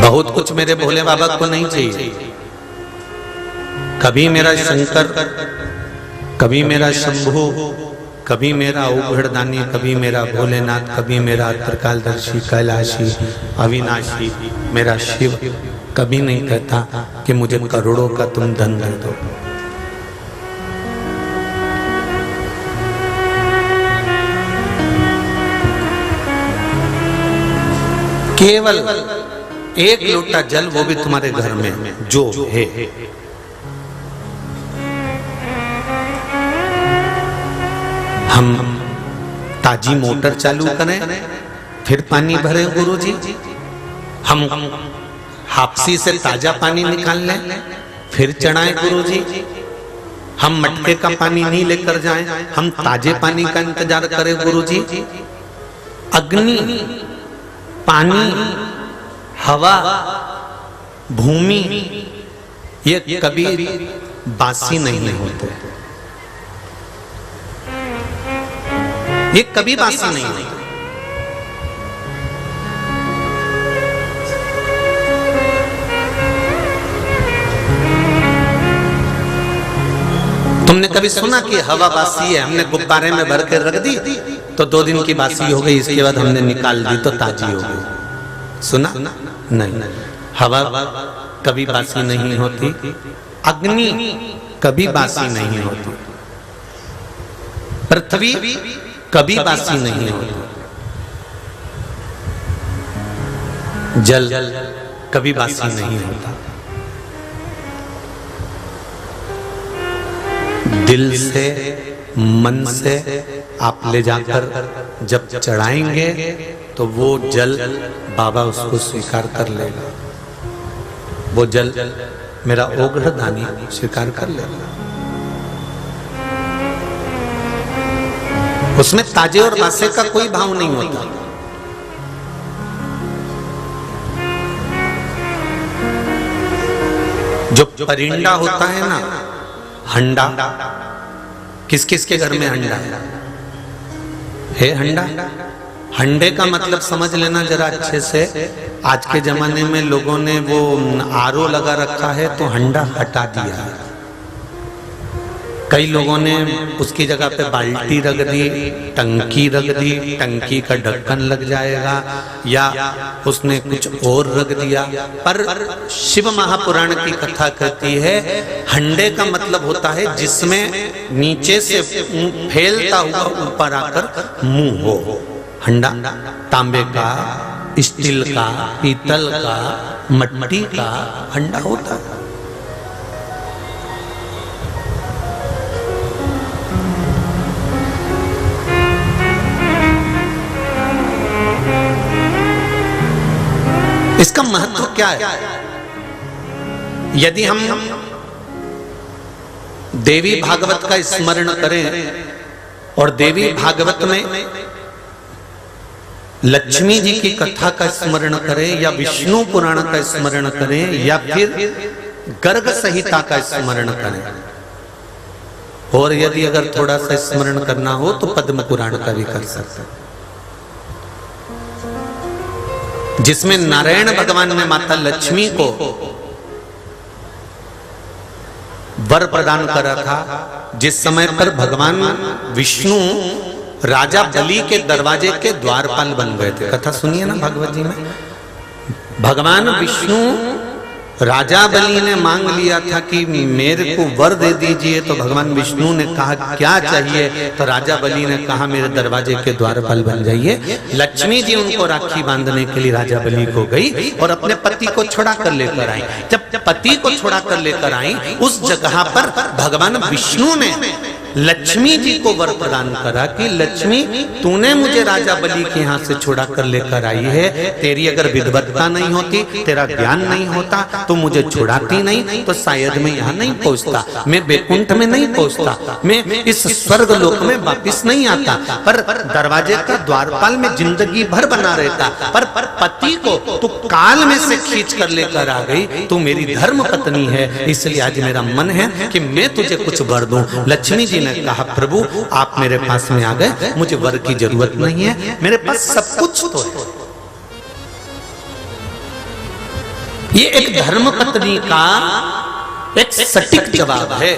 बहुत कुछ मेरे भोले बाबा को नहीं चाहिए। कभी मेरा शंकर, कभी मेरा शंभू, कभी मेरा उघड़दानी, कभी मेरा भोलेनाथ, कभी मेरा त्रिकालदर्शी, कैलाशी, अविनाशी, मेरा शिव कभी नहीं कहता कि मुझे करोड़ों का तुम धन दे दो। केवल एक लोटा जल, वो भी तुम्हारे घर में जो है। हम ताजी मोटर चालू करें फिर पानी भरे गुरुजी, हम हापसी से ताजा पानी निकाल लें फिर चढ़ाएं गुरुजी, हम मटके का पानी नहीं लेकर जाएं, हम ताजे पानी का इंतजार करें गुरुजी। अग्नि, पानी, हवा, भूमि ये कभी बासी नहीं होते, ये कभी बासी नहीं होते। तुमने कभी सुना कि हवा बासी है, हमने गुब्बारे में भर के रख दी तो 2 दिन की बासी हो गई, इसके बाद हमने निकाल दी तो ताजी हो गई? सुना? नहीं। हवा कभी बासी नहीं होती, अग्नि कभी बासी नहीं होती, पृथ्वी कभी बासी नहीं होती, जल कभी बासी नहीं होता। दिल से, मन से आप ले जाकर जब चढ़ाएंगे तो वो जल बाबा उसको स्वीकार कर लेगा, वो जल मेरा ओघड़दानी स्वीकार कर लेगा। उसमें ताजे और बासे का कोई भाव नहीं होता। जो परिंदा होता है ना, हंडा, किस किस के घर में हंडा है? हंडा, हंडे का मतलब समझ लेना जरा अच्छे से। आज के जमाने में लोगों ने वो आरओ लगा रखा है तो हंडा हटा दिया है। कई लोगों ने उसकी जगह पे बाल्टी रख दी, टंकी रख दी, टंकी का ढक्कन लग जाएगा, या उसने कुछ और रख दिया। पर शिव महापुराण की कथा कहती है हंडे का मतलब होता है जिसमें नीचे से फैलता हुआ ऊपर आकर मुंह हो। हंडा तांबे का, स्टील का, पीतल का, मट्टी का हंडा होता है। इसका महत्व क्या है? यदि हम देवी भागवत का स्मरण करें और देवी भागवत में लक्ष्मी जी की कथा का स्मरण करें, या विष्णु पुराण का स्मरण करें, या फिर गर्ग संहिता का स्मरण करें, और यदि अगर थोड़ा सा स्मरण करना हो तो पद्म पुराण का भी कर सकते हैं, जिसमें नारायण भगवान ने माता लक्ष्मी को वर प्रदान करा था। जिस समय पर भगवान विष्णु राजा बलि के दरवाजे के द्वारपाल बन गए थे। कथा सुनिए ना भागवत जी में, भगवान विष्णु राजा बलि ने मांग लिया था कि मेरे को वर दे दीजिए, तो भगवान विष्णु ने कहा क्या चाहिए? तो राजा बलि ने कहा मेरे दरवाजे के द्वारपाल बन जाइए। लक्ष्मी जी उनको राखी बांधने के लिए राजा बलि को गई और अपने पति को छुड़ा कर लेकर आई। जब पति को छुड़ा कर लेकर आई, उस जगह पर भगवान विष्णु ने लक्ष्मी जी को वर प्रदान करा कि लक्ष्मी तूने मुझे राजा बलि के यहाँ से छुड़ा कर लेकर आई है, तेरी अगर विद्वत्ता नहीं होती, तेरा ज्ञान नहीं होता, तो मुझे छुड़ाती नहीं, तो शायद मैं यहाँ नहीं पहुँचता, मैं बैकुंठ में नहीं पहुँचता, मैं इस स्वर्ग लोक में वापिस नहीं आता। पर दरवाजे का द्वारपाल में जिंदगी भर बना रहता, पर पति को तू काल में से खींच कर लेकर आ गई, तू मेरी धर्म पत्नी है, इसलिए आज मेरा मन है कि मैं तुझे कुछ वर दूं। लक्ष्मी जी ने कहा प्रभु आप मेरे पास में आ गए, मुझे वर की जरूरत नहीं है, मेरे पास सब कुछ तो है। ये एक धर्म पत्नी का एक सटीक जवाब है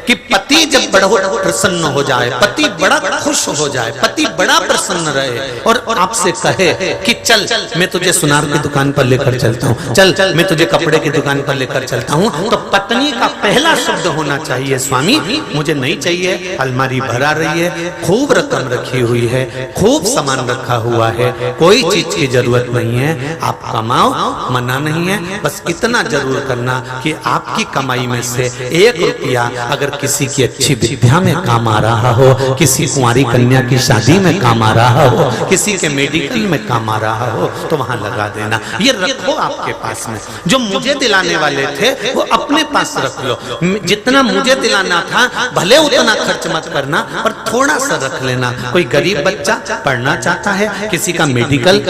कि पति जब बड़ा प्रसन्न हो जाए, पति बड़ा खुश हो जाए, पति बड़ा प्रसन्न रहे और आपसे कहे कि चल मैं तुझे सुनार की दुकान पर लेकर चलता हूँ, चल मैं तुझे कपड़े की दुकान पर लेकर चलता हूँ, तो पत्नी का पहला शब्द होना चाहिए, स्वामी मुझे नहीं चाहिए, अलमारी भरा रही है, खूब रकम रखी हुई है, खूब सामान रखा हुआ है, कोई चीज की जरूरत नहीं है, आप कमाओ, मना नहीं है, बस इतना जरूर करना कि आपकी कमाई में से 1 रुपया अगर किसी की अच्छी विद्या में काम आ रहा हो, किसी कुंवारी कन्या की शादी में काम आ रहा हो, किसी के मेडिकल में काम आ रहा हो, तो वहां लगा देना। ये रखो आपके पास में। जो मुझे दिलाने वाले थे वो अपने पास रख लो, जितना मुझे दिलाना था भले उतना खर्च मत करना, पर थोड़ा सा रख लेना। कोई गरीब बच्चा पढ़ना चाहता है, किसी का मेडिकल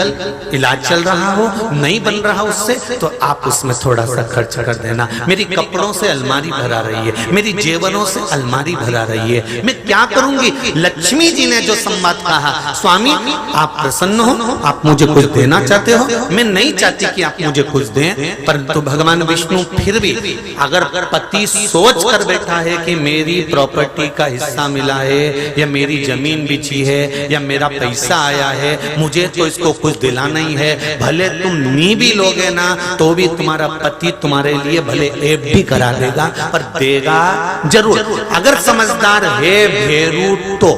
इलाज चल रहा हो, नहीं बन रहा उससे, तो आप उसमें थोड़ा सा खर्च कर देना। मेरी कपड़ों से अलमारी भरा रही है, मेरी जेवरों से अलमारी भरा रही है, मैं क्या करूंगी? लक्ष्मी जी ने जो संवाद कहा, स्वामी आप प्रसन्न हो, आप मुझे कुछ देना चाहते हो, मैं नहीं चाहती कि आप मुझे कुछ दें, परंतु भगवान विष्णु फिर भी अगर पति सोच कर बैठा है कि मेरी प्रॉपर्टी का हिस्सा मिला है या मेरी जमीन बिची है या मेरा पैसा आया है, मुझे तो इसको कुछ दिला नहीं है, भले तुम नी भी लोगे ना तो भी तुम्हारा पति तुम्हारे लिए भले ऐब भी करा देगा, पर देगा जरूर। अगर समझदार है भेरू तो,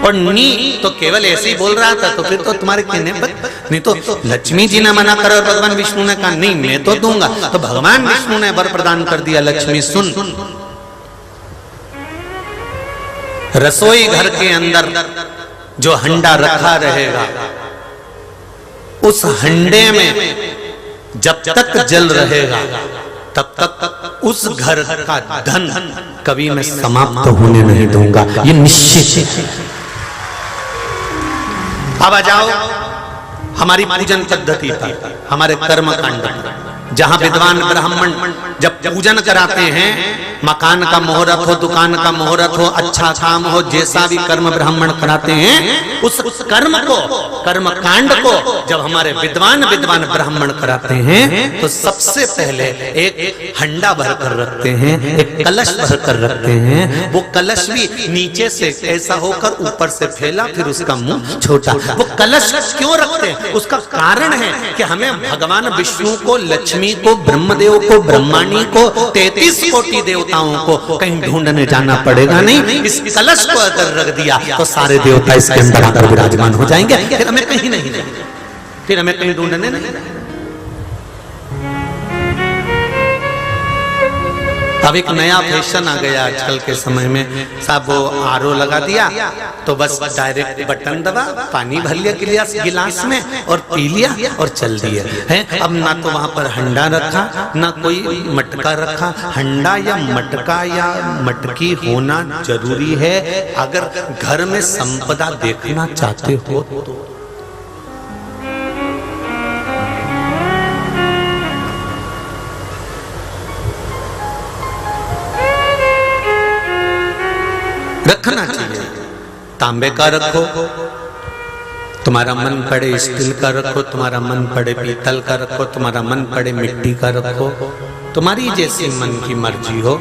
और नी तो केवल ऐसे ही बोल रहा था, तो फिर तो तुम्हारे कहने पर, नहीं तो लक्ष्मी जी ने मना करा और भगवान विष्णु ने कहा नहीं मैं तो दूंगा, तो भगवान विष्णु ने वर प्रदान कर दिया, लक्ष्मी सुन, रसोई घर के अंदर जो हंडा रखा रहेगा, उस हंडे में जब तक जल रहेगा तब तक उस घर का धन कभी मैं समाप्त होने नहीं दूंगा, ये निश्चित है। अब आ जाओ हमारी पूजन पद्धति पर, हमारे कर्म कांड पर, जहां विद्वान ब्राह्मण जब पूजन कराते हैं, मकान का मुहूर्त हो, दुकान का मुहूर्त हो, अच्छा काम हो, जैसा भी कर्म ब्राह्मण कराते हैं, उस कर्म को, कर्म कांड को जब हमारे विद्वान ब्राह्मण कराते हैं, तो सबसे पहले एक हंडा भरकर रखते हैं, एक कलश भरकर रखते हैं। वो कलश भी नीचे से ऐसा होकर ऊपर से फैला, फिर उसका मुंह छोटा। वो कलश क्यों रखते हैं? उसका कारण है कि हमें भगवान विष्णु को, लक्ष्मी को, ब्रह्मदेव को, ब्रह्माणी को, 33 कोटि देवताओं को कहीं ढूंढने जाना पड़ेगा नहीं। इस कलश को अगर रख दिया तो सारे देवता इसके अंदर आकर विराजमान हो जाएंगे, फिर हमें कहीं नहीं, फिर हमें कहीं ढूंढने नहीं। अब एक नया फैशन आ गया आजकल के समय में, साहब वो आरओ लगा दिया तो बस डायरेक्ट बटन दबा, पानी भर लिया गिलास में और पी लिया और चल दिया है। अब ना तो वहां पर हंडा रखा, ना कोई मटका रखा। हंडा या मटका या मटकी होना जरूरी है अगर घर में संपदा देखना चाहते हो तो। रखना चाहिए। तांबे का रखो, तुम्हारा मन पड़े स्टील का रखो, तुम्हारा मन पड़े पीतल का रखो, तुम्हारा मन पड़े मिट्टी का रखो, तुम्हारी जैसी मन की मर्जी हो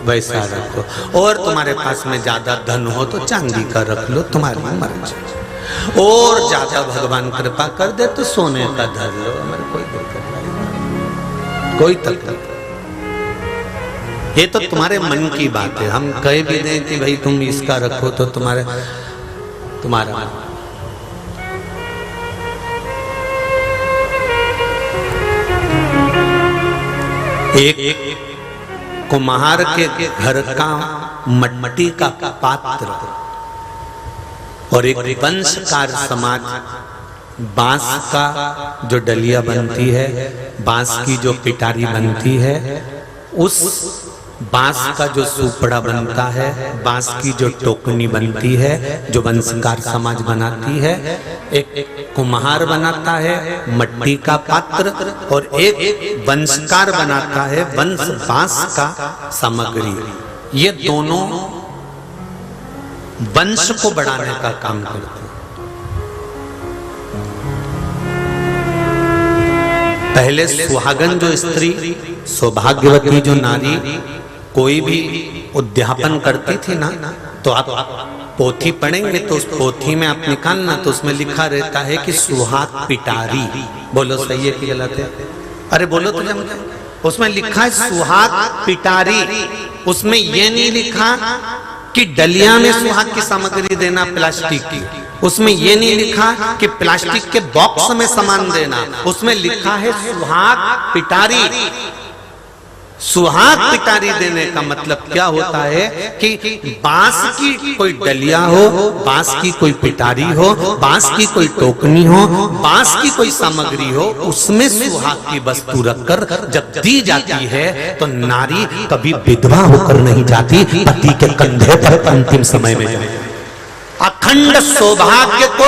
वैसा रखो। और तुम्हारे पास में ज्यादा धन हो तो चांदी का रख लो, तुम्हारी मर्जी। और ज्यादा भगवान कृपा कर दे तो सोने का धर लो, हमारे कोई दिक्कत नहीं, कोई तकलीफ। ये तो तुम्हारे मन की बात है। हम कह भी दें कि भाई तुम इसका रखो तो तुम्हारा एक कुम्हार के घर का मट्टी का पात्र और एक वंशकार समाज बांस का जो डलिया बनती है, बांस की जो पिटारी बनती है, उस बांस का जो सुपड़ा बनता है, बांस की जो टोकनी बनती है, जो वंशकार समाज बनाती है, एक कुम्हार बनाता है मट्टी का पात्र और एक वंशकार बनाता है वंश बांस का सामग्री। ये दोनों वंश को बढ़ाने का काम करते हैं। पहले सुहागन जो स्त्री, सौभाग्यवती जो नारी कोई भी उद्यापन करती थी ना, तो आप पोथी पढ़ेंगे तो उस पोथी में आप निकालना तो उसमें लिखा रहता है कि सुहाग पिटारी। बोलो सही है कि गलत है? अरे बोलो तो जम, उसमें लिखा है सुहाग पिटारी। उसमें यह नहीं लिखा कि डलिया में सुहाग की सामग्री देना प्लास्टिक की, उसमें यह नहीं लिखा कि प्लास्टिक के बॉक्स में सामान देना, उसमें लिखा है सुहाग पिटारी। सुहाग पिटारी देने का मतलब क्या होता है कि बांस की कोई डलिया हो, बांस की कोई पिटारी हो, बांस की कोई टोकनी हो, बांस की कोई सामग्री हो, उसमें सुहाग की वस्तु रखकर जब दी जाती है तो नारी कभी विधवा होकर नहीं जाती, पति के कंधे पर अंतिम समय में जाती। अखंड सौभाग्य को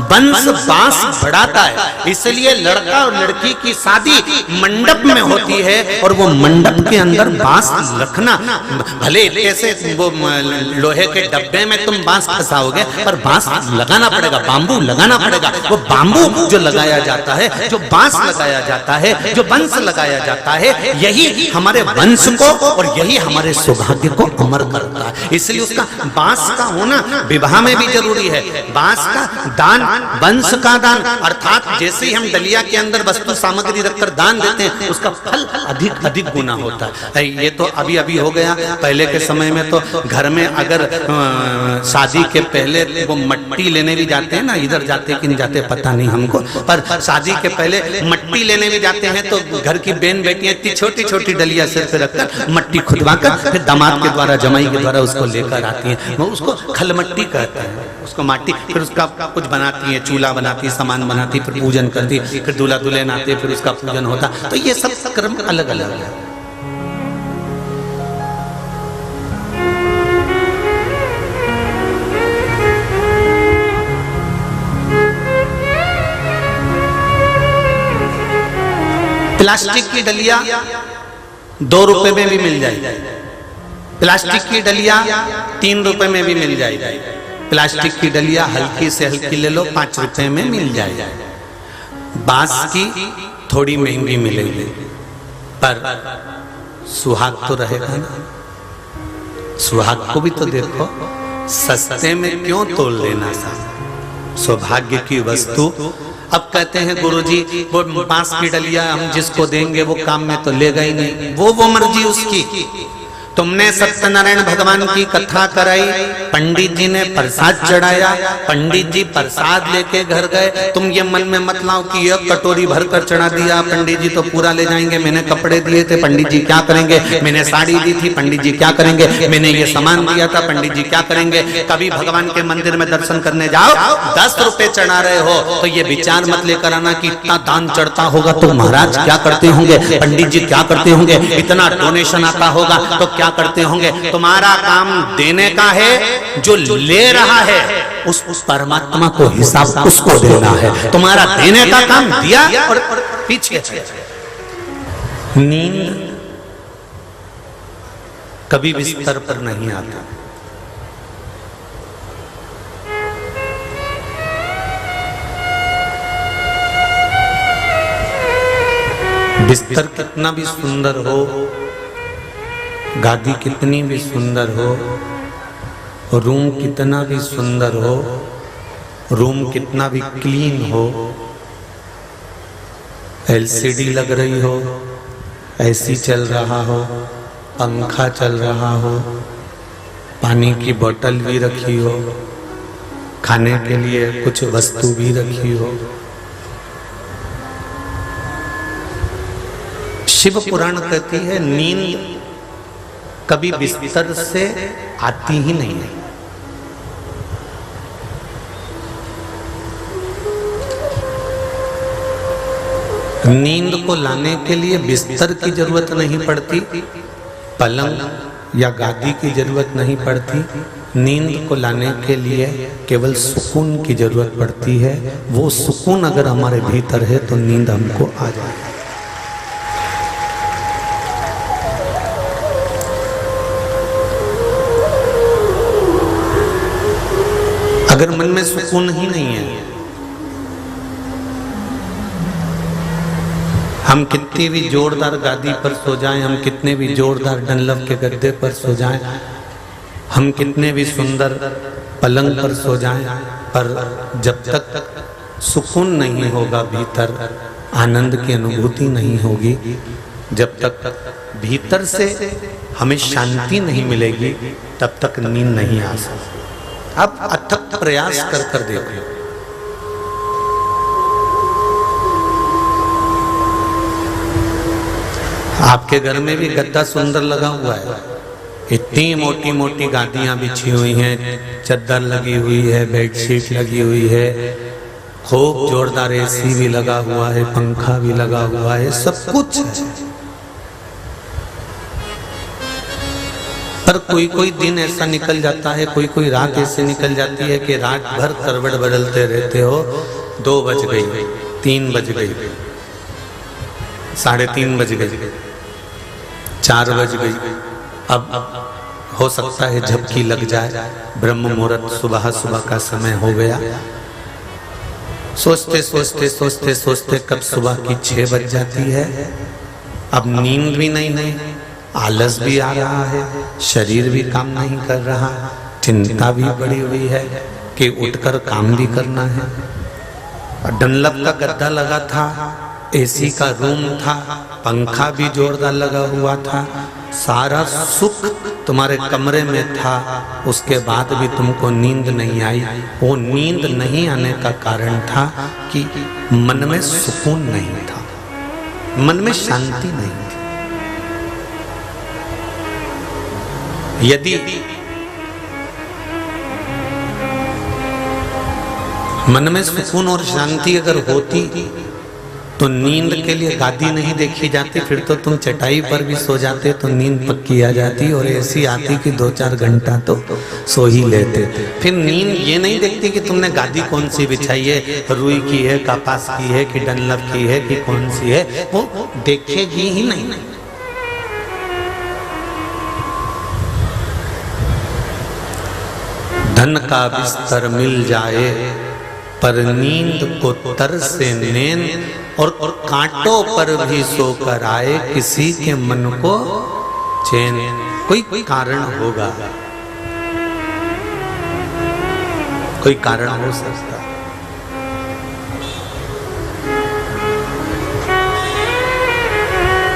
वंश बांस बढ़ाता है। इसलिए लड़का और लड़की की शादी मंडप में होती है और वो मंडप के अंदर बांस रखना, भले कैसे वो लोहे के डब्बे में तुम बांस फंसाओगे, पर बांस लगाना पड़ेगा, बांबू लगाना पड़ेगा। वो बांबू जो लगाया जाता है, जो बांस लगाया जाता है, जो वंश लगाया जाता है, यही हमारे वंश को और यही हमारे सौभाग्य को अमर करता है। इसलिए उसका बांस का होना विवाह में भी जरूरी है। बांस का दान, वंश का दान, अर्थात जैसे ही हम डलिया के अंदर वस्तु सामग्री रखकर दान देते हैं उसका फल अधिक अधिक गुना होता है। ये तो अभी अभी हो गया। पहले के समय में तो घर में अगर शादी के पहले वो मट्टी लेने भी जाते हैं ना, इधर जाते कि नहीं जाते पता नहीं हमको, पर शादी के पहले मट्टी लेने भी जाते हैं तो घर की बहन बेटियां इतनी छोटी छोटी डलिया सिर पे रखकर मट्टी खुदवाकर फिर दामाद के द्वारा, जमाई के द्वारा उसको लेकर आती हैं। वो उसको खलमट्टी कहते हैं, उसको माटी, फिर उसका कुछ बनाती है, चूल्हा बनाती, सामान बनाती, फिर पूजन करती, फिर दूल्हा दुल्हन आते, फिर उसका पूजन होता। तो ये सब क्रम अलग अलग है। प्लास्टिक की डलिया 2 रुपए में भी मिल जाएगी, प्लास्टिक की डलिया 3 रुपए में भी मिल जाएगी, प्लास्टिक की डलिया हल्की से हल्की ले लो 5 रुपए में मिल जाएगी। बांस की थोड़ी महंगी मिलेगी, पर सुहाग तो रहेगा ना। सुहाग को भी तो देखो, सस्ते में क्यों तोल लेना साहब, सौभाग्य की वस्तु। अब कहते हैं गुरुजी वो बांस की डलिया हम जिसको देंगे वो काम में तो लेगा ही नहीं, वो मर्जी उसकी। तुमने सत्यनारायण भगवान की कथा कराई, पंडित जी ने प्रसाद चढ़ाया, पंडित जी प्रसाद लेके घर गए, तुम ये मन में मत लाओ कि एक कटोरी भरकर चढ़ा दिया, पंडित जी तो पूरा ले जाएंगे, मैंने कपड़े दिए थे, पंडित जी क्या करेंगे, मैंने साड़ी दी थी, पंडित जी क्या करेंगे, मैंने ये सामान दिया था, पंडित जी क्या करेंगे। कभी भगवान के मंदिर में दर्शन करने जाओ, 10 रुपए चढ़ा रहे हो तो ये विचार मत लेकर आना कि इतना दान चढ़ता होगा तो महाराज क्या करते होंगे, पंडित जी क्या करते होंगे, इतना डोनेशन आता होगा तो क्या करते होंगे। तुम्हारा काम देने का है, जो ले रहा है उस परमात्मा को हिसाब उसको देना है। तुम्हारा देने का काम दिया और पीछे। नींद कभी बिस्तर पर नहीं आता। बिस्तर कितना भी सुंदर हो, गादी कितनी भी सुंदर हो, रूम कितना भी सुंदर हो, रूम कितना भी क्लीन हो, एलसीडी लग रही हो, एसी चल रहा हो, पंखा चल रहा हो, पानी की बोतल भी रखी हो, खाने के लिए कुछ वस्तु भी रखी हो, शिव पुराण कहती है नींद कभी बिस्तर से आती ही नहीं है। नींद को लाने के लिए बिस्तर की जरूरत नहीं पड़ती, पलंग या गादी की जरूरत नहीं पड़ती। नींद को लाने के लिए केवल सुकून की जरूरत पड़ती है। वो सुकून अगर हमारे भीतर है तो नींद हमको आ जाए। अगर मन में सुकून ही नहीं है हम कितनी भी जोरदार गादी पर सो जाएं, हम कितने भी जोरदार डनलप के गद्दे पर सो जाएं, हम कितने भी सुंदर पलंग पर सो जाएं, पर जब तक सुकून नहीं होगा भीतर, आनंद की अनुभूति नहीं होगी, जब तक भीतर से हमें शांति नहीं मिलेगी, तब तक नींद नहीं आ सकती। अब अथक प्रयास कर कर देखो। आपके घर में भी गद्दा सुंदर लगा हुआ है, इतनी मोटी मोटी गादियां बिछी हुई हैं, चद्दर लगी हुई है, बेडशीट लगी हुई है, खूब जोरदार एसी भी लगा हुआ है, पंखा भी लगा हुआ है, सब कुछ है। पर कोई कोई दिन ऐसा निकल जाता है, कोई कोई रात ऐसे निकल जाती है कि रात भर करवट बदलते रहते हो। 2 बज गई, 3 बज गई, 3:30 बज गई, 4 बज गई। अब हो सकता है झपकी लग जाए, ब्रह्म मुहूर्त सुबह सुबह का समय हो गया। सोचते सोचते सोचते सोचते कब सुबह की 6 बज जाती है। अब नींद भी नहीं, आलस भी आ रहा है, शरीर भी काम नहीं कर रहा, चिंता भी बड़ी हुई है कि उठकर काम भी करना है। डनलप का गद्दा लगा था, एसी का रूम था, पंखा भी जोरदार लगा हुआ था, सारा सुख तुम्हारे कमरे में था, उसके बाद भी तुमको नींद नहीं आई। वो नींद नहीं आने का कारण था कि मन में सुकून नहीं था, मन में शांति नहीं थी। यदि मन में सुकून और शांति अगर होती तो नींद के लिए गादी नहीं देखी जाती, फिर तो तुम चटाई पर भी सो जाते तो नींद पक्की आ जाती, और ऐसी आती कि 2-4 घंटा तो सो ही लेते। फिर नींद ये नहीं देखती कि तुमने गादी कौन सी बिछाई है, रुई की है, कपास की है कि डनलप की है कि कौन सी है, वो देखेगी ही नहीं। धन का बिस्तर मिल जाए पर नींद को तरसे नैन, और कांटों पर भी सोकर आए किसी के मन को चैन। कोई कारण होगा, कोई कारण हो सकता।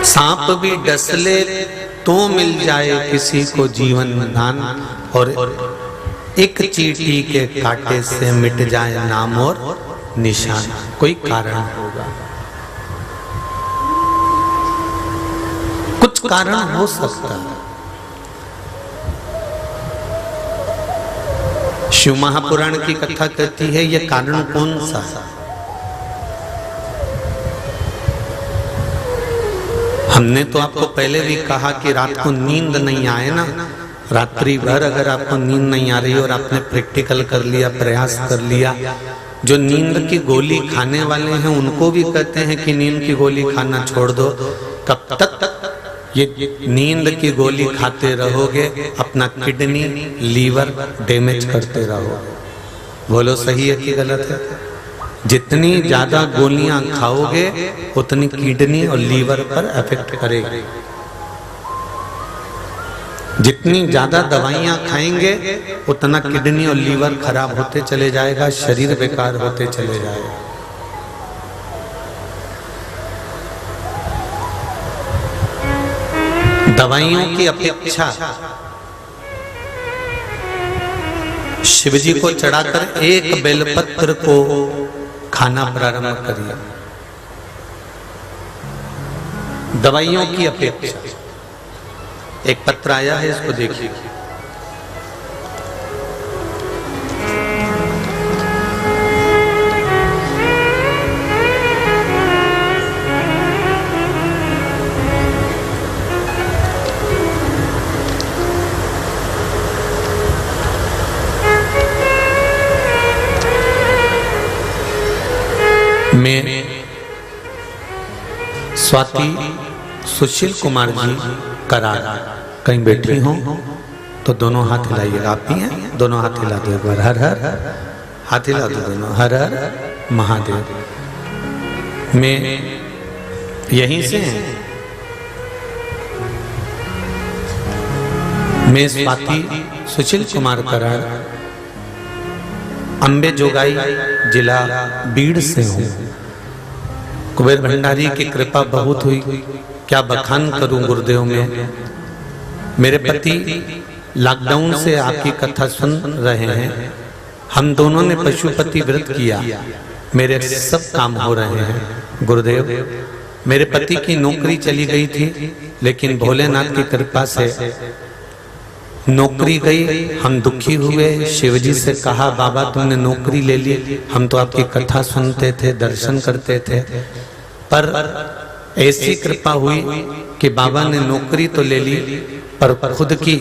सांप भी डस ले तो मिल जाए किसी को जीवन दान, और एक चींटी के कांटे से मिट जाए नाम और निशान। कोई कारण होगा, कुछ कारण हो सकता है। शिव महापुराण की कथा कहती है, यह कारण कौन सा? हमने तो आपको पहले भी कहा कि रात को नींद नहीं आए ना, रात्रि भर अगर आपको नींद नहीं आ रही और आपने प्रैक्टिकल कर लिया, प्रयास कर लिया, जो नींद की गोली खाने वाले हैं उनको भी कहते हैं कि नींद की गोली खाना छोड़ दो। कब तक ये नींद की गोली खाते रहोगे, अपना किडनी लीवर डैमेज करते रहोगे। बोलो सही है कि गलत है? जितनी ज्यादा गोलियां खाओगे उतनी किडनी और लीवर पर इफेक्ट करेगी। जितनी ज्यादा दवाइयां खाएंगे उतना किडनी और लीवर खराब होते चले जाएगा, शरीर बेकार होते चले जाएगा। दवाइयों की अपेक्षा शिवजी को चढ़ाकर एक बेलपत्र को खाना प्रारंभ करिए, दवाइयों की अपेक्षा। एक पत्र आया है, इसको देखिए। मैं स्वाति सुशील कुमार जी करार कहीं बैठी हो तो दोनों हाथ हिलाइएगा। आप भी हैं, दोनों हाथ हिला दो एक बार। हर हर हाथ हिला दो दोनों, हर हर महादेव। मैं यहीं से हैं। मैं स्वाति सुशील कुमार करार अंबे जोगाई जिला बीड़ से हूँ। कुबेर भंडारी की कृपा बहुत हुई, क्या बखान करूं गुरुदेव में। मेरे पति लॉकडाउन से आपकी कथा सुन रहे हैं। हम दोनों ने पशुपति व्रत किया, मेरे सब काम हो रहे हैं गुरुदेव। मेरे पति की नौकरी चली गई थी, लेकिन भोलेनाथ की कृपा से नौकरी गई। हम दुखी हुए, शिवजी से कहा बाबा तुमने नौकरी ले ली, हम तो आपकी कथा सुनते थे, दर्शन करते थे, पर ऐसी कृपा हुई कि बाबा ने नौकरी तो ले ली पर खुद की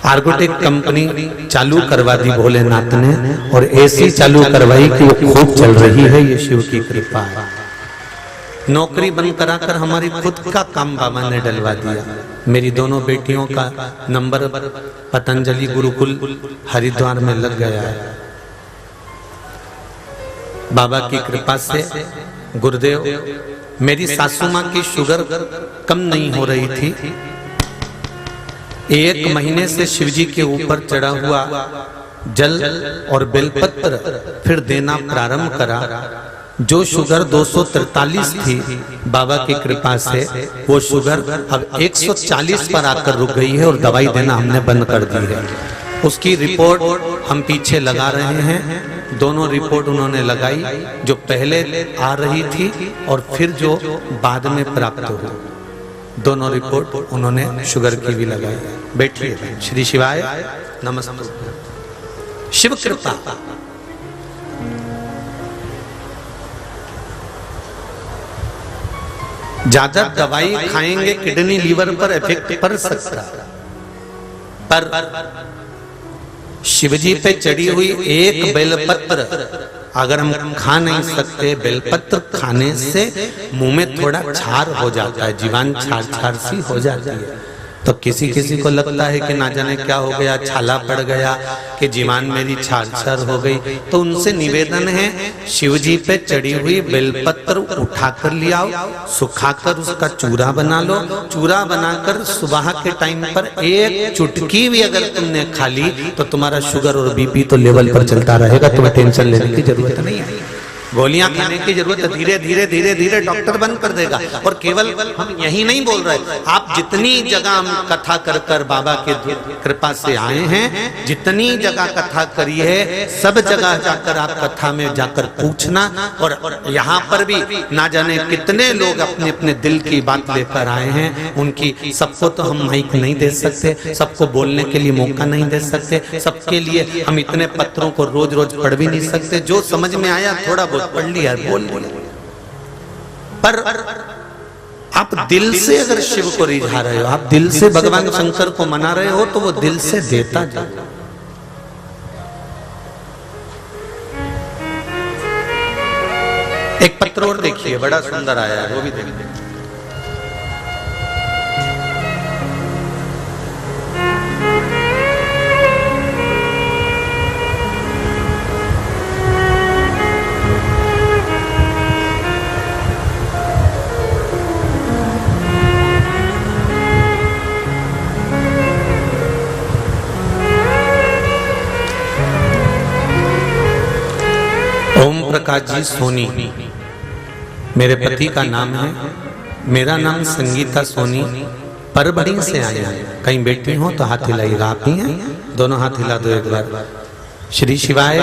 आर्गोटेक कंपनी चालू करवा दी भोलेनाथ ने, और ऐसी चालू करवाई कि वो खूब चल रही है। ये शिव की कृपा है। नौकरी बंद कराकर हमारी खुद का काम बाबा ने डलवा दिया। मेरी दोनों बेटियों का नंबर पतंजलि गुरुकुल हरिद्वार में लग गया है। बाबा की कृपा से गुरुदेव, मेरी सासू माँ की शुगर कम नहीं हो रही थी। 1 महीने से शिवजी के ऊपर चढ़ा हुआ जल और बेलपत्र फिर देना प्रारंभ करा। जो शुगर 243 थी, बाबा की कृपा से वो शुगर अब 140 पर आकर रुक गई है और दवाई देना हमने बंद कर दी है। उसकी रिपोर्ट हम पीछे लगा रहे हैं। दोनों रिपोर्ट उन्होंने लगाई, जो पहले आ रही थी और फिर जो बाद में प्राप्त हुई। दोनों रिपोर्ट उन्होंने शुगर की भी लगाई। बैठिए। श्री शिवाय नमस्ते। शिव कृपा। ज्यादा दवाई खाएंगे किडनी लीवर पर इफेक्ट पड़ सकता, पर शिवजी पे चढ़ी हुई एक बेलपत्र अगर हम खा नहीं सकते, बेलपत्र खाने से मुंह में थोड़ा छार हो जाता है, जीवान छार छार सी हो जाती है। तो किसी किसी को लगता है कि ना जाने क्या हो गया, छाला पड़ गया, कि जीवान मेरी छार छार हो गई। तो उनसे निवेदन है, शिवजी पे चढ़ी हुई बेलपत्र उठाकर ले आओ, सुखाकर उसका चूरा बना लो। चूरा बनाकर सुबह के टाइम पर 1 चुटकी भी अगर तुमने खा ली तो तुम्हारा शुगर और बीपी तो लेवल पर चलता रहेगा, तुम्हें टेंशन लेने की जरूरत नहीं है। गोलियां खाने की जरूरत, धीरे धीरे धीरे धीरे डॉक्टर बंद कर देगा। और केवल हम यही नहीं बोल रहे, आप जितनी जगह हम कथा कर कर बाबा के कृपा से आए हैं, जितनी जगह कथा करी है, सब जगह जाकर आप कथा में जाकर पूछना। और यहाँ पर भी ना जाने कितने लोग अपने अपने दिल की बात लेकर आए हैं। उनकी सबको तो हम माइक नहीं दे सकते, सबको बोलने के लिए मौका नहीं दे सकते, सबके लिए हम इतने पत्रों को रोज रोज पढ़ भी नहीं सकते। जो समझ में आया थोड़ा बहुत पढ़ लिया, बोल लिया। पर आप दिल से अगर शिव को रिझा रहे हो, आप दिल से भगवान शंकर को मना रहे हो, तो वो दिल से देता जाए। एक पत्र और देखिए, बड़ा सुंदर आया है, वो भी देखिए। ओम प्रकाश जी सोनी मेरे पति का नाम है। मेरा नाम संगीता सोनी, परभणी से आया है। कहीं बेटी हो तो हाथ हिलाइएगा। आप ही हैं? दोनों हाथ हिला दो एक बार। श्री शिवाय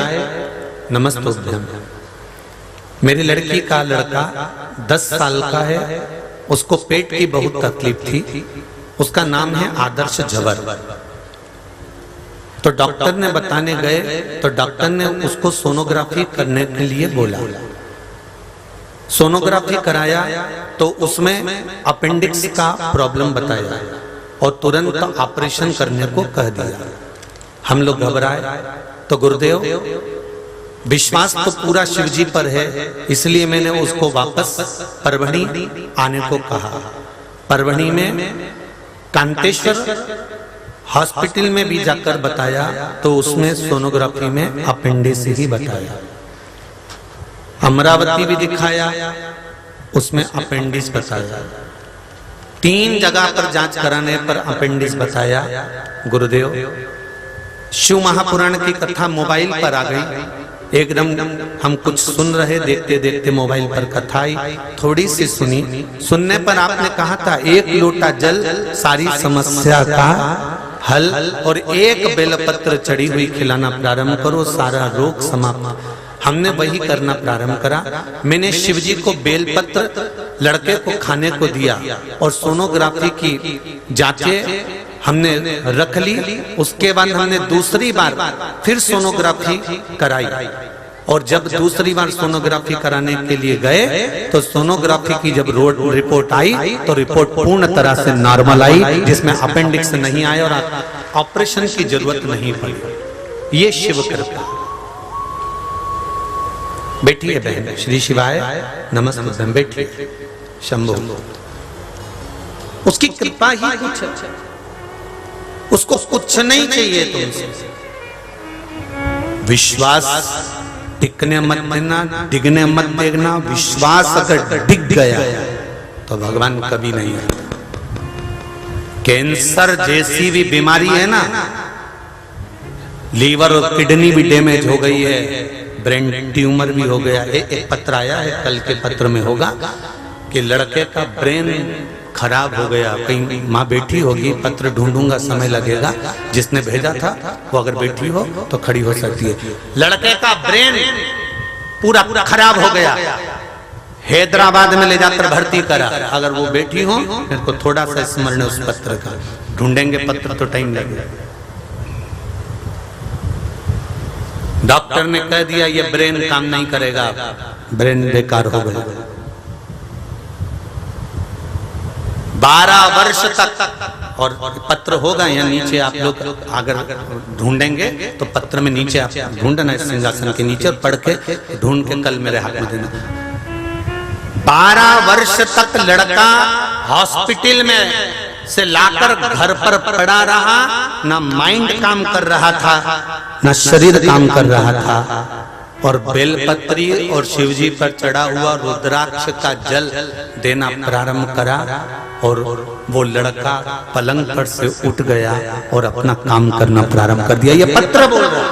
नमस्तुभ्यम। मेरी लड़की का लड़का 10 साल का है, उसको पेट की बहुत तकलीफ थी। उसका नाम है आदर्श झवर। तो डॉक्टर ने बताने गए तो डॉक्टर ने उसको सोनोग्राफी करने के लिए बोला। सोनोग्राफी कराया तो उसमें अपेंडिक्स का प्रॉब्लम बताया और तुरंत ऑपरेशन करने को कह दिया। हम लोग घबराए। तो गुरुदेव, विश्वास तो पूरा शिवजी पर है, इसलिए मैंने उसको वापस परभणी आने को कहा। परभणी में कांतेश्वर हॉस्पिटल में भी जाकर बताया तो उसमें सोनोग्राफी में अपेंडिक्स ही बताया। अमरावती भी दिखाया, उसमें अपेंडिक्स बताया। 3 जगह पर जांच कराने पर अपेंडिक्स बताया। गुरुदेव, शिव महापुराण की कथा मोबाइल पर आ गई, एकदम हम कुछ सुन रहे, देखते देखते मोबाइल पर कथा आई, थोड़ी सी सुनी। सुनने पर आपने कहा था 1 लोटा जल सारी समस्या का हल और 1 बेलपत्र चढ़ी हुई खिलाना प्रारंभ करो, सारा रोग समाप्त। हमने वही करना प्रारंभ करा। मैंने शिवजी को बेलपत्र लड़के को खाने को दिया और सोनोग्राफी की जांचें हमने रख ली। उसके बाद हमने दूसरी बार फिर सोनोग्राफी कराई और जब दूसरी बार सोनोग्राफी कराने के लिए गए तो सोनोग्राफी की जब रिपोर्ट आई तो रिपोर्ट पूर्ण तरह से नॉर्मल आई, जिसमें अपेंडिक्स नहीं आया और ऑपरेशन की जरूरत नहीं पड़ी। ये शिव कृपा। बैठिए बहन, श्री शिवाय नमस्ते। बैठिए। शंभु, उसकी कृपा ही कुछ है, उसको कुछ नहीं चाहिए तुमसे। विश्वास टिकने मत देना, डिगने मत देना। विश्वास अगर डिग गया तो भगवान कभी नहीं आता। कैंसर जैसी भी बीमारी है ना, लीवर और किडनी भी डैमेज हो गई है, ब्रेन ट्यूमर भी हो गया। एक पत्र आया है, कल के पत्र में होगा कि लड़के का ब्रेन खराब हो गया। कहीं माँ बैठी होगी, पत्र ढूंढूंगा, समय लगेगा। जिसने भेजा था वो अगर बैठी हो तो खड़ी हो सकती है। लड़के का ब्रेन पूरा खराब हो गया, हैदराबाद में ले जाकर भर्ती करा। अगर वो बैठी हो, मेरे को थोड़ा सा स्मरण उस पत्र का, ढूंढेंगे पत्र तो टाइम लगेगा। डॉक्टर ने कह दिया ये ब्रेन काम नहीं करेगा, ब्रेन बेकार हो गया। 12 वर्ष तक, और पत्र होगा यहाँ नीचे, आप लोग अगर ढूंढेंगे तो पत्र में नीचे आप ढूंढना, इस सिंहासन के नीचे, पढ़ के ढूंढ के कल मेरे हाथ में देना। 12 वर्ष तक लड़का हॉस्पिटल में से लाकर घर पर पड़ा रहा, ना माइंड काम कर रहा था, ना शरीर काम कर रहा था। और बेलपत्री और शिवजी पर चढ़ा हुआ रुद्राक्ष का जल देना प्रारंभ करा और वो लड़का पलंग पर से उठ गया और अपना काम करना प्रारंभ कर दिया। ये पत्र बोल रहा है,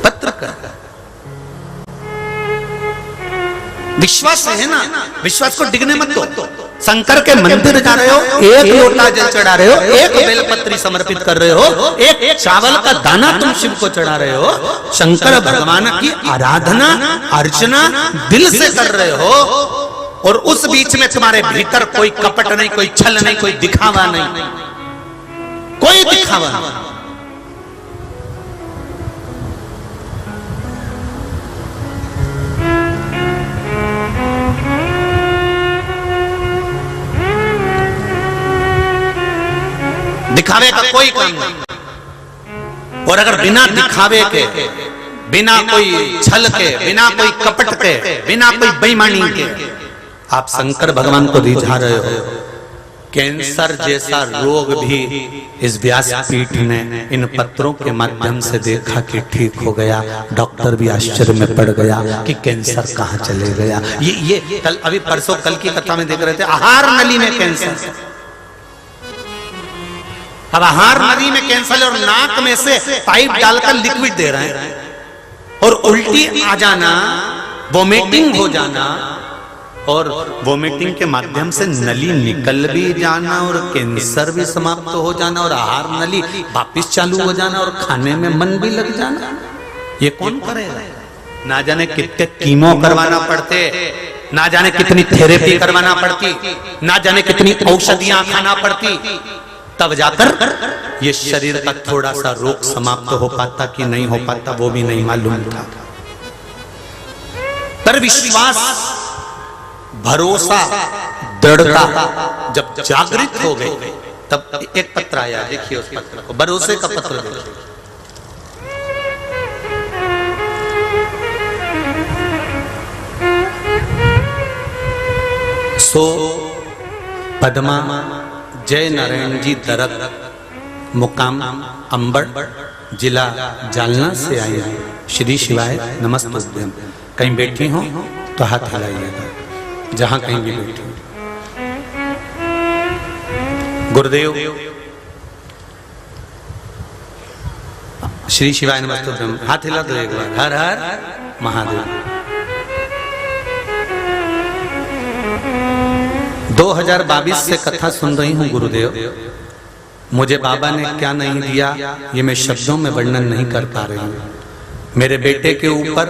पत्र कर। विश्वास है ना, विश्वास को डिगने मत दो। शंकर के मंदिर जा रहे हो, 1 लोटा जल चढ़ा रहे हो, 1 बेलपत्री समर्पित कर रहे हो, एक चावल का दाना तुम शिव को चढ़ा रहे हो, शंकर भगवान की आराधना अर्चना दिल से कर रहे हो। और उस बीच में तुम्हारे भीतर कोई कपट नहीं, कोई छल नहीं, कोई दिखावा नहीं, कोई दिखावा नहीं। दिखावे का कोई काम नहीं। और अगर बिना दिखावे के, बिना कोई छल के, बिना कोई कपट के, बिना कोई बेईमानी के आप शंकर भगवान को रिझा रहे हो, कैंसर जैसा रोग भी इस व्यासपीठ ने इन पत्रों के माध्यम से देखा कि ठीक हो गया। डॉक्टर भी आश्चर्य में पड़ गया कि कैंसर कहाँ चले गया। ये कल, अभी परसों कल की कथा में देख रहे थे, आहार नली में कैंसर। अब आहार नली में कैंसर और नाक में से पाइप डालकर लिक्विड दे रहे हैं और उल्टी आ जाना, वोमिटिंग हो जाना, और वोमिटिंग के माध्यम से नली निकल भी जाना और कैंसर भी समाप्त हो जाना और आहार नली वापिस चालू हो जाना और खाने में मन भी लग जाना। ये कौन करेगा? ना जाने कितने कीमो करवाना पड़ते, ना जाने कितनी थेरेपी करवाना पड़ती, ना जाने कितनी औषधियां खाना पड़ती, तब जाकर ये शरीर का थोड़ा सा रोग समाप्त हो पाता कि नहीं हो पाता, वो भी नहीं मालूम था। पर विश्वास, भरोसा, दृढ़ता जब जागृत हो गए, तब एक पत्र आया। देखिए उस पत्र को, भरोसे का पत्र देखिए। सो पद्मा जय नारायण जी दरक मुकाम अंबड़ जिला जालना से आई हैं। श्री शिवाय नमस्तुभ्यम। कहीं बैठी हो तो हाथ हिलाइएगा, जहां कहीं भी बैठी हो। गुरुदेव श्री शिवाय नमस्तुभ्यम, हाथ हिला दो एक बार। हर हर महादेव। 2022 से कथा सुन रही हूं गुरुदेव। मुझे बाबा ने क्या नहीं दिया ये मैं शब्दों में वर्णन नहीं कर पा रही हूं। मेरे बेटे के ऊपर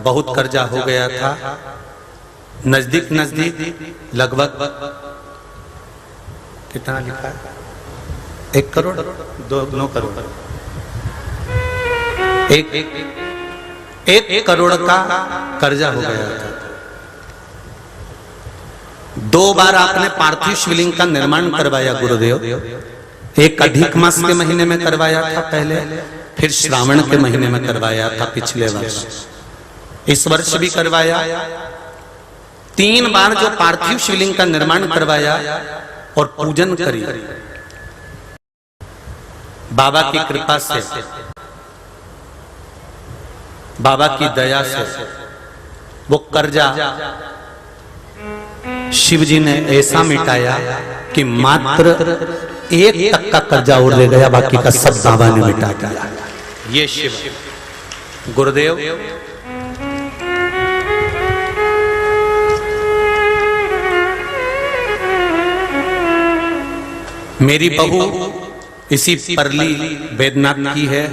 बहुत कर्जा हो गया था, नजदीक लगभग कितना लिखा है, 1 करोड़ 9 करोड़, एक करोड़ का कर्जा हो गया था। 2 बार आपने पार्थिव शिवलिंग का निर्माण करवाया गुरुदेव। एक अधिक मास के महीने में करवाया था पहले, फिर श्रावण के महीने में करवाया था पिछले वर्ष, इस वर्ष भी करवाया। 3 बार जो पार्थिव शिवलिंग का निर्माण करवाया और पूजन करी। बाबा की कृपा से, बाबा की दया से वो कर्जा शिव जी ने ऐसा मिटाया कि मात्र 1 तक का कर्जा और रह गया, बाकी का सब बाबा ने मिटा दिया। ये शिव गुरुदेव। मेरी बहू इसी परली वेदनाथ की है।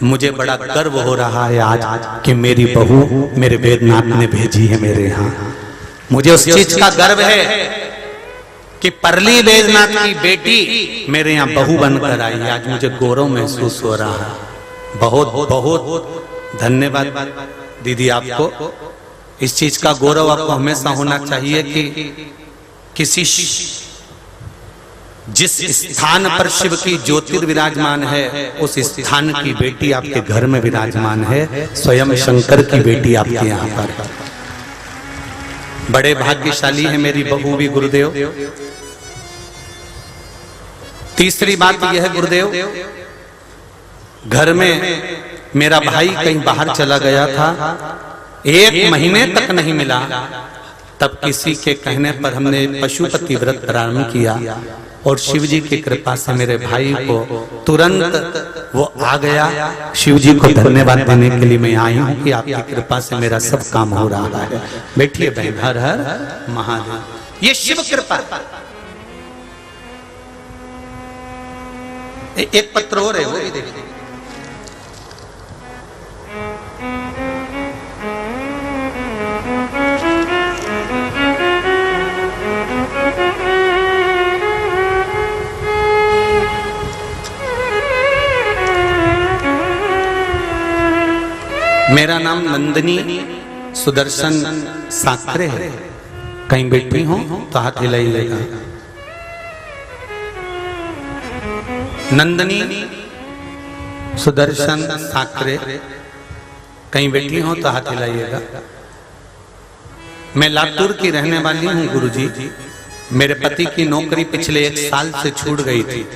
मुझे बड़ा गर्व हो रहा है आज कि मेरी बहू मेरे वेदनाथ ने भेजी है मेरे यहाँ। मुझे उस चीज का गर्व है कि परली वेदनाथ की बेटी मेरे यहाँ बहू बनकर आई। आज मुझे गौरव महसूस हो रहा है। बहुत बहुत धन्यवाद दीदी आपको। इस चीज का गौरव आपको हमेशा होना चाहिए कि किसी जिस स्थान पर शिव की ज्योतिर विराजमान है उस स्थान की बेटी आपके घर में विराजमान है। स्वयं शंकर की बेटी आपके यहाँ पर। बड़े भाग्यशाली है मेरी बहू भी गुरुदेव। तीसरी बात यह है गुरुदेव, घर में मेरा भाई कहीं बाहर चला गया था, 1 महीने तक नहीं मिला। तब किसी के कहने पर हमने पशुपति व्रत प्रारंभ किया और शिव जी की कृपा से मेरे भाई को तुरंत वो आ गया। शिव जी को धन्यवाद देने के लिए मैं आई हूँ कि आपकी कृपा से मेरा सब काम हो रहा है। बैठिए बहन। हर हर महादेव। ये शिव कृपा। एक पत्र और है, वो भी देखिए। मेरा नाम नंदनी सुदर्शन साकरे है। कहीं बैठी हो तो हाथ हिलाइएगा। नंदनी सुदर्शन साकरे, कहीं बैठी हो तो हाथ हिलाइएगा। मैं लातूर की रहने वाली हूँ गुरुजी। मेरे पति की नौकरी पिछले 1 साल से छूट गई थी।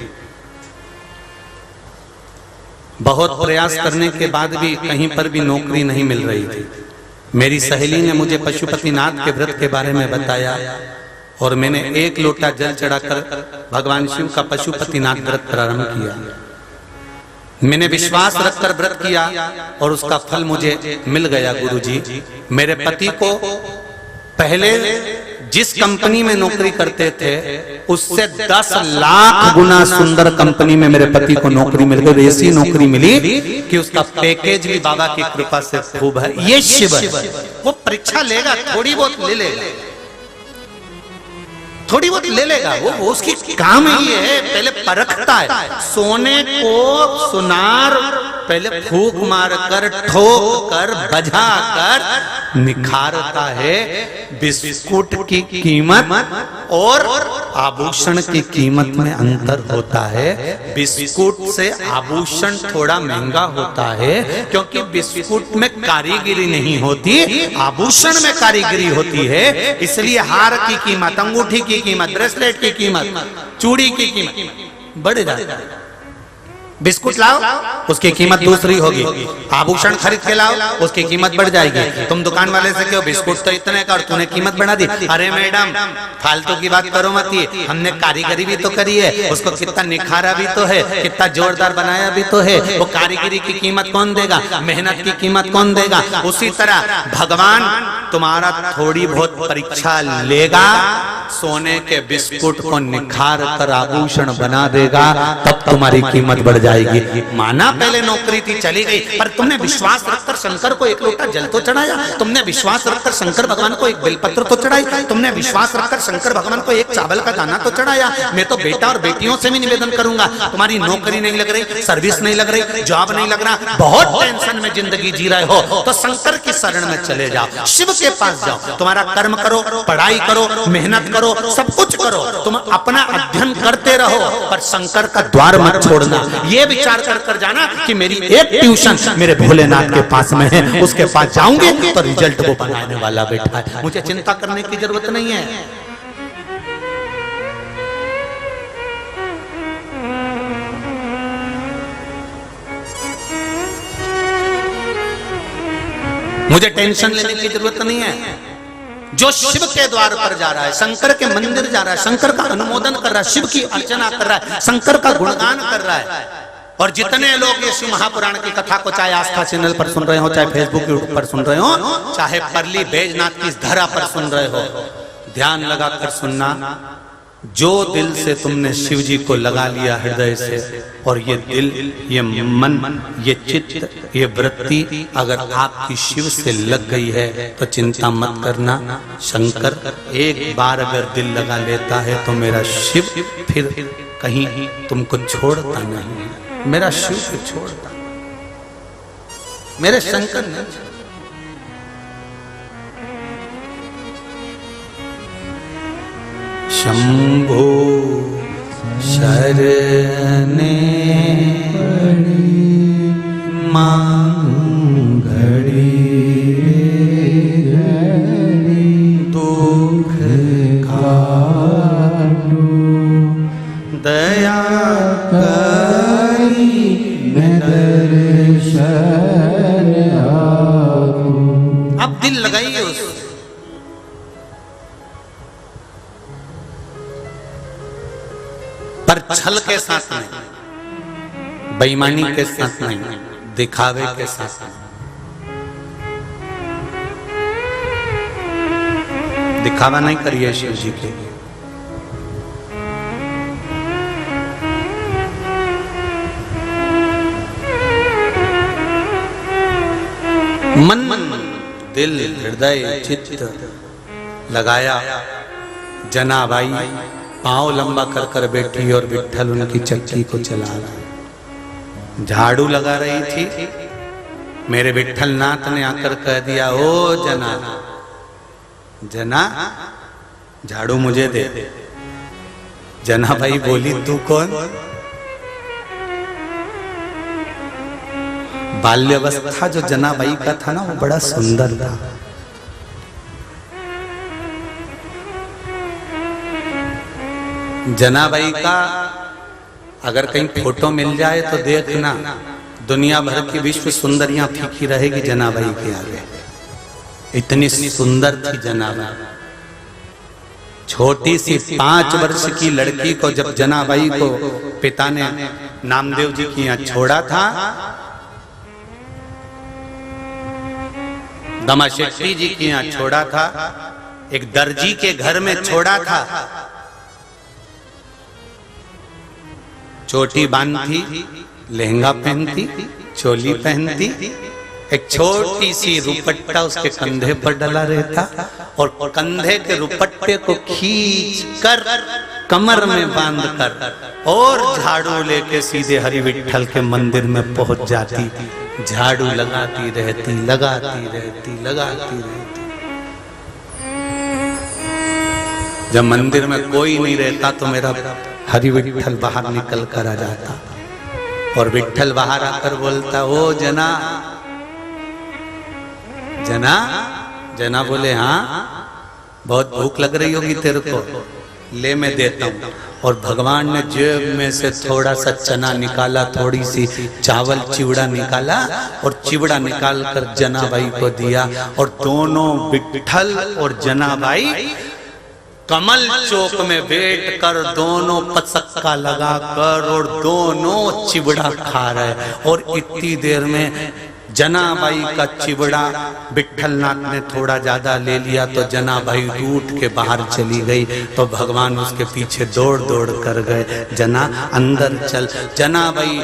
बहुत प्रयास करने के बाद भी कहीं पर भी नौकरी नहीं मिल रही थी। मेरी सहेली ने मुझे पशुपतिनाथ के व्रत के बारे में बताया और मैंने 1 लोटा जल चढ़ाकर भगवान शिव का पशुपतिनाथ व्रत प्रारंभ किया। मैंने विश्वास रखकर व्रत किया और उसका फल मुझे मिल गया गुरुजी। मेरे पति को पहले जिस कंपनी में नौकरी करते थे उससे 10 लाख गुना सुंदर कंपनी में मेरे पति को नौकरी मिल गई। ऐसी नौकरी मिली कि उसका पैकेज भी बाबा की कृपा से खूब है। ये शिव है। वो परीक्षा लेगा, थोड़ी बहुत ले लेगा, थोड़ी बहुत ले लेगा। वो उसकी काम ही है, पहले परखता है। सोने को सुनार पहले फूक मारकर, ठोक कर, बजा कर निखारता है। बिस्कुट की कीमत और आभूषण की कीमत में अंतर होता है। बिस्कुट से आभूषण थोड़ा महंगा होता है क्योंकि बिस्कुट में कारीगरी नहीं होती, आभूषण में कारीगरी होती है। इसलिए हार की कीमत, अंगूठी की कीमत, ब्रेसलेट की कीमत, चूड़ी की कीमत बढ़ जाती है। बिस्कुट लाओ, उसकी कीमत दूसरी होगी। आभूषण खरीद के लाओ, उसकी कीमत बढ़ जाएगी। तुम दुकान वाले से क्यों बिस्कुट तो इतने का और तूने कीमत बढ़ा दी। अरे मैडम फालतू की बात करो मत, ये हमने कारीगरी भी तो करी है, उसको कितना निखारा भी तो है, कितना जोरदार बनाया भी तो है। वो कारीगरी की कीमत कौन देगा, मेहनत की कीमत कौन देगा। उसी तरह भगवान तुम्हारा थोड़ी बहुत परीक्षा लेगा, सोने के बिस्कुट को निखार कर आभूषण बना देगा, तब तुम्हारी कीमत बढ़ जाएगी। माना पहले नौकरी थी चली गई, पर तुमने विश्वास रखकर शंकर को एक लोटा जल तो चढ़ाया, तुमने विश्वास रखकर शंकर भगवान को एक बेलपत्र तो चढ़ाई, तुमने विश्वास रखकर शंकर भगवान को एक चावल का दाना तो चढ़ाया। मैं तो बेटा और बेटियों से भी निवेदन करूंगा, तुम्हारी नौकरी नहीं लग रही, सर्विस नहीं लग रही, जॉब नहीं लग रहा, बहुत टेंशन में जिंदगी जी रहे हो, तो शंकर की शरण में चले जाओ, शिव के पास जाओ। तुम्हारा कर्म करो, पढ़ाई करो, मेहनत करो, सब कुछ करो, तुम अपना अध्ययन करते रहो, पर शंकर का द्वार मत छोड़ना। ये विचार कर जाना कि मेरी एक ट्यूशन मेरे भोलेनाथ के पास में है, उसके पास जाऊंगे तो रिजल्ट वो बनाने वाला बैठा है, मुझे चिंता करने की जरूरत नहीं है। मुझे टेंशन लेने की जरूरत नहीं है। जो शिव के द्वार पर जा रहा है, शंकर के मंदिर जा रहा है, शंकर का अनुमोदन कर रहा है, शिव की अर्चना कर रहा है, शंकर का गुणगान कर रहा है, और जितने लोग ये शिव महापुराण की कथा को चाहे आस्था चैनल पर सुन रहे हो, चाहे फेसबुक यूट्यूब पर सुन रहे हो, चाहे परली बैजनाथ की धरा पर सुन रहे हो, ध्यान लगाकर सुनना। जो दिल से तुमने शिव जी को लगा लिया हृदय से, और ये दिल, ये मन, ये चित्त, ये वृत्ति अगर आपकी शिव से लग गई है तो चिंता मत करना। शंकर एक बार अगर दिल लगा लेता है तो मेरा शिव फिर कहीं तुमको छोड़ता नहीं, मेरा शिव को छोड़ता, मेरे शंकर ने। शंभो शरणे मांगड़ी दुख काटो दया करी दर्शन आओ। अब दिल लगाइए उस, पर छल के साथ नहीं, बेईमानी के साथ नहीं, दिखावे के साथ नहीं। दिखावा नहीं करिए शिव जी के लिए। मन दिल हृदय चित्त लगाया, जनाबाई पांव लंबा कर कर बैठी और विट्ठल उनकी चक्की को चला रहा। झाड़ू लगा रही थी, मेरे विट्ठल नाथ ने आकर कह दिया, ओ जना, जना झाड़ू मुझे दे। जना भाई बोली, तू कौन? बाल्यावस्था जो जनाबाई का था ना, वो बड़ा सुंदर था। जनाबाई का अगर कहीं फोटो मिल जाए तो देखना, दुनिया भर की विश्व सुंदरियां फीकी रहेगी जनाबाई के आगे। इतनी सुंदर थी जनाबाई। छोटी सी 5 वर्ष की लड़की को जब जनाबाई को पिता ने नामदेव जी की यहाँ छोड़ा था, दमा शेट्टी जी की यहाँ छोड़ा था, एक दर्जी के घर में छोड़ा था, चोटी बांधती, लहंगा पहनती, चोली पहनती, एक छोटी सी रुपट्टा उसके कंधे पर डला रहता, और कंधे के रुपट्टे को खींच कर कमर में बांध कर और झाड़ू लेके सीधे हरि विट्ठल के मंदिर में पहुंच जाती। झाड़ू लगाती रहती, लगाती रहती, लगाती रहती। जब मंदिर में कोई नहीं रहता तो मेरा हरि विट्ठल बाहर निकल कर आ जाता, और विट्ठल बाहर आकर बोलता, ओ जना। जना जना बोले, हाँ बहुत भूख लग रही होगी तेरे को। ले मैं देता हूँ। और भगवान ने जेब में से थोड़ा सा चना निकाला, थोड़ी सी चावल चिवड़ा निकाला और चिवड़ा निकाल कर जनाबाई को दिया। और दोनों विट्ठल और जनाबाई कमल चौक में बैठ कर दोनों पचक्का लगा कर और दोनों चिवड़ा खा रहे। और इतनी देर में जनाबाई का चिवड़ा विट्ठलनाथ ने थोड़ा ज्यादा ले लिया तो जनाबाई रूठ के बाहर चली गई। तो भगवान उसके पीछे दौड़ दौड़ कर गए, जना अंदर चल। जनाबाई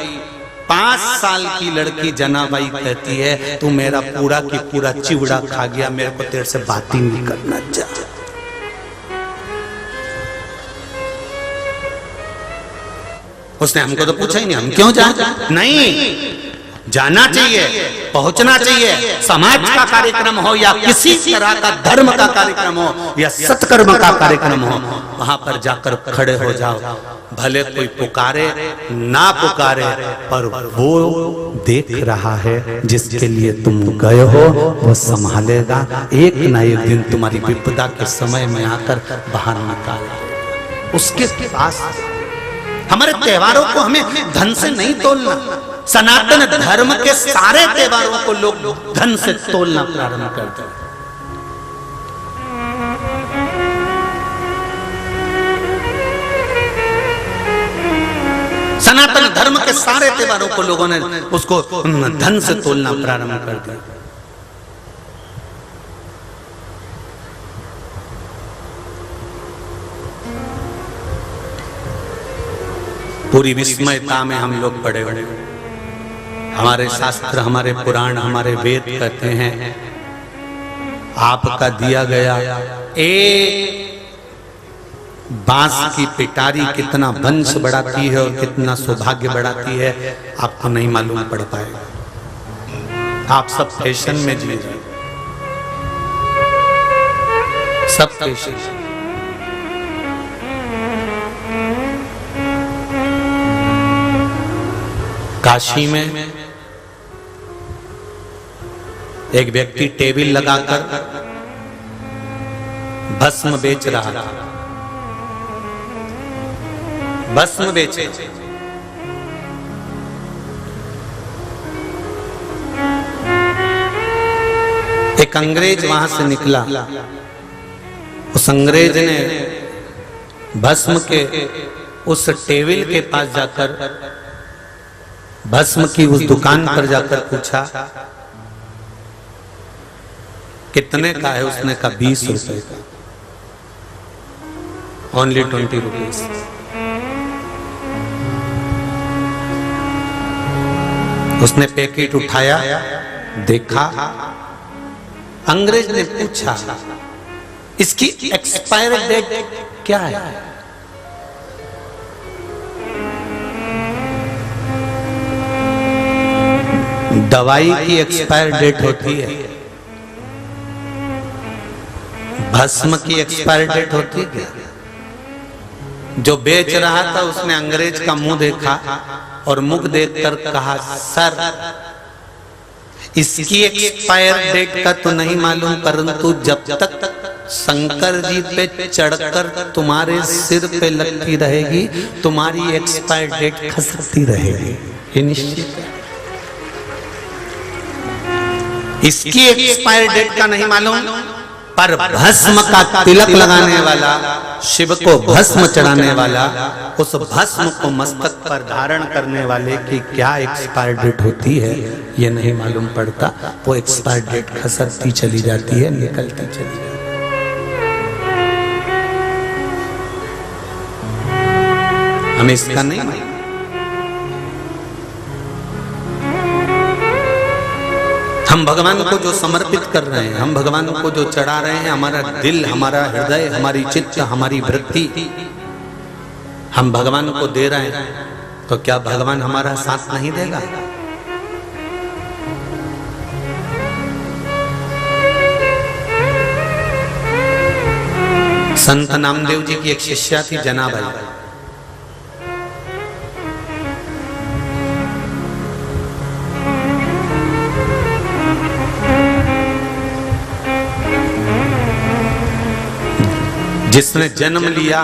5 साल की लड़की जनाबाई कहती है तू मेरा पूरा की पूरा चिवड़ा खा गया, मेरे को तेरे से बात ही नहीं करना चाहिए। उसने हमको तो पूछा ही नहीं, हम क्यों जाए? नहीं, जाना चाहिए, पहुंचना चाहिए। समाज का कार्यक्रम हो या किसी तरह का धर्म का कार्यक्रम हो या सत्कर्म का कार्यक्रम हो, वहां पर जाकर खड़े हो जाओ। भले कोई पुकारे ना पुकारे, पर वो देख रहा है जिसके लिए तुम गए हो, वो संभालेगा। एक ना एक दिन तुम्हारी विपदा के समय में आकर बाहर निकाल उसके पास। हमारे त्योहारों को हमें धन से नहीं तोलना। सनातन धर्म के सारे त्योहारों को लोग धन से तोलना प्रारंभ कर दिया। सनातन धर्म के सारे त्योहारों को लोगों ने उसको धन से तोलना प्रारंभ कर दिया। पूरी विस्मयता में हम लोग पड़े हुए। हमारे शास्त्र, हमारे पुराण, हमारे वेद कहते हैं आपका दिया गया एक बांस की पिटारी कितना वंश बढ़ाती है और कितना सौभाग्य बढ़ाती है, आपको नहीं मालूम पड़ पाएगा। आप सब फैशन में जी रहे, सब फैशन। काशी में एक व्यक्ति टेबल लगाकर भस्म बेच रहा था। भस्म बेचे। एक अंग्रेज वहां से निकला। उस अंग्रेज ने भस्म के उस टेबल के पास जाकर, भस्म की उस दुकान पर जाकर पूछा कितने का है? उसने कहा 20 रुपए का, ओनली 20 रुपीज। उसने पैकेट उठाया, देखा, अंग्रेज ने पूछा इसकी एक्सपायर डेट क्या है? दवाई की एक्सपायर डेट होती है, भस्म की एक्सपायर डेट होती है। जो बेच रहा था उसने अंग्रेज का मुंह देखा और मुख देखकर कहा सर इसकी एक्सपायर डेट का तो नहीं मालूम, परंतु जब तक शंकर जी पे चढ़कर तुम्हारे सिर पे लगती रहेगी तुम्हारी एक्सपायर डेट खसकती रहेगी, ये निश्चित है। इसकी एक्सपायर डेट का नहीं मालूम, पर भस्म का तिलक लगाने वाला, शिव को भस्म चढ़ाने वाला, उस भस्म को मस्तक पर धारण करने वाले की क्या एक्सपायर डेट होती है ये नहीं मालूम पड़ता। वो एक्सपायर डेट खसकती चली जाती है, निकलती चली जाती है। हमें इसका नहीं मालूम। हम भगवान को जो समर्पित कर रहे हैं, हम भगवान को जो चढ़ा रहे हैं, हमारा दिल, हमारा हृदय, हमारी चित्त, हमारी वृत्ति हम भगवान को दे रहे हैं, तो क्या भगवान हमारा साथ नहीं देगा? संत नामदेव जी की एक शिष्या थी जनाबाई। जिसने जन्म लिया,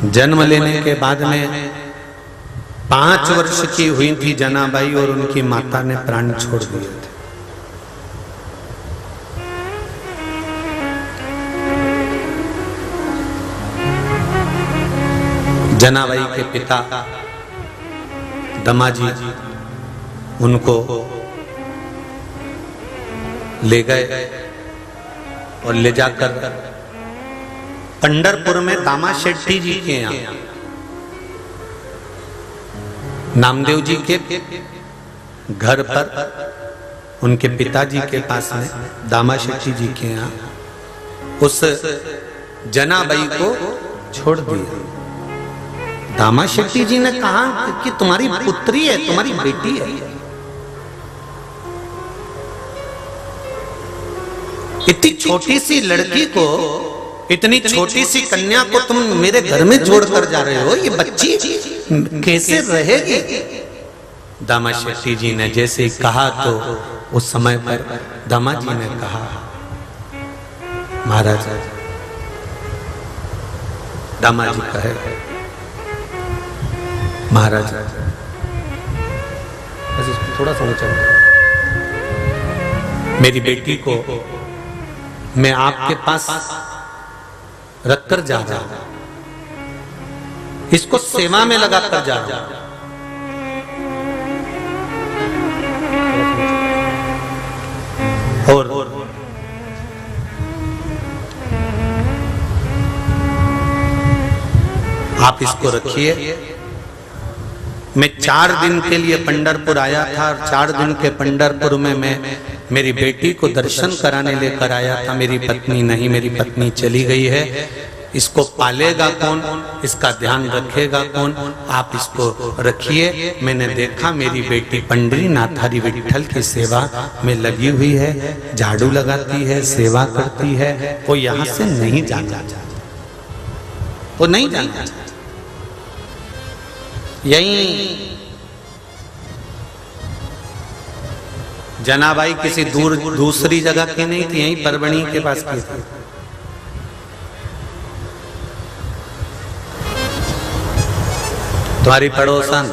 जन्म लेने के बाद में 5 वर्ष की हुई थी जनाबाई और उनकी माता ने प्राण छोड़ दिए थे। जनाबाई के पिता दमाजी उनको ले गए और ले जाकर पंढरपुर में दामा शेट्टी जी के यहाँ, नामदेव जी के घर पर उनके पिताजी के पास में दामा शेट्टी जी के यहाँ उस जनाबाई को छोड़ दिया। दामा शेट्टी जी ने कहा कि तुम्हारी पुत्री है, तुम्हारी बेटी है, इतनी छोटी सी लड़की को, इतनी छोटी सी कन्या को तुम मेरे घर में छोड़कर जा रहे हो, ये बच्ची कैसे रहेगी? दामा शेट्टी जी ने जैसे ही कहा तो उस समय पर दामा जी ने कहा, महाराज, दामा जी कहे, महाराज थोड़ा सा ऊंचा, मेरी बेटी को मैं आपके पास रखकर जा रहा हूं, इसको सेवा में लगाकर जा रहा हूं। और आप इसको रखिए। मैं 4 दिन के लिए पंढरपुर आया था और 4 दिन के पंढरपुर में मैं मेरी बेटी को दर्शन कराने लेकर आया था। मेरी पत्नी नहीं, मेरी पत्नी चली गई है। इसको पालेगा कौन, इसका ध्यान रखेगा कौन? आप इसको रखिए। मैंने देखा मेरी बेटी पंढरीनाथ हरि विठल की सेवा में लगी हुई है, झाड़ू लगाती है, सेवा करती है। वो यहाँ से नहीं जाना चाहती, वो नहीं जाना चाहती। यही जनाबाई किसी दूसरी जगह की नहीं थी, यही परभणी के पास की थी। तुम्हारी पड़ोसन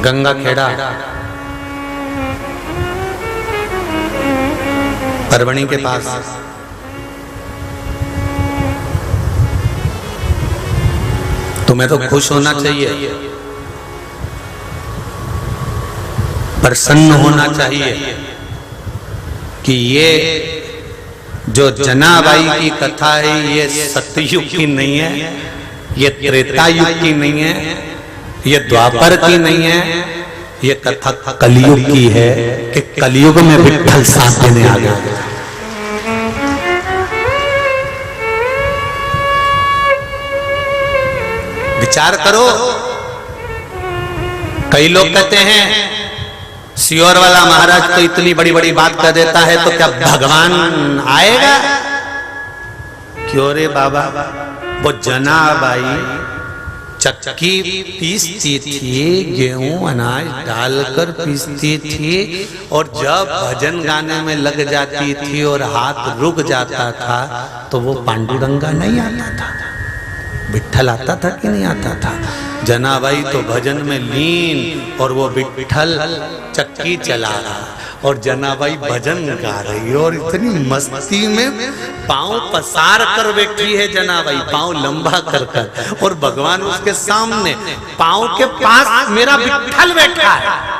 गंगा खेड़ा परभणी के पास, तुम्हें तो खुश होना चाहिए, प्रसन्न होना चाहिए कि ये जो जनाबाई की कथा है ये सतयुग की नहीं है, ये त्रेता युग की नहीं है, ये द्वापर की नहीं है, ये कथा कलयुग की है कि कलयुग में विठल साथ देने आ गया। विचार करो। कई लोग कहते हैं सियोर वाला महाराज तो इतनी बड़ी बड़ी बात कर देता है, तो क्या भगवान आएगा? क्यों रे बाबा, वो जनाबाई चक्की पीसती थी, गेहूं अनाज डालकर पीसती थी, और जब भजन गाने में लग जाती थी और हाथ रुक जाता था तो वो पांडुरंगा नहीं आता था, विठल आता था कि नहीं आता था? जनाबाई तो भजन में लीन और वो विठल चक्की चला रहा और जनाबाई भजन गा रही और इतनी मस्ती में पांव पसार कर बैठी है जनाबाई, पांव लंबा कर कर, और भगवान उसके सामने पांव के पास मेरा विठल बैठा है।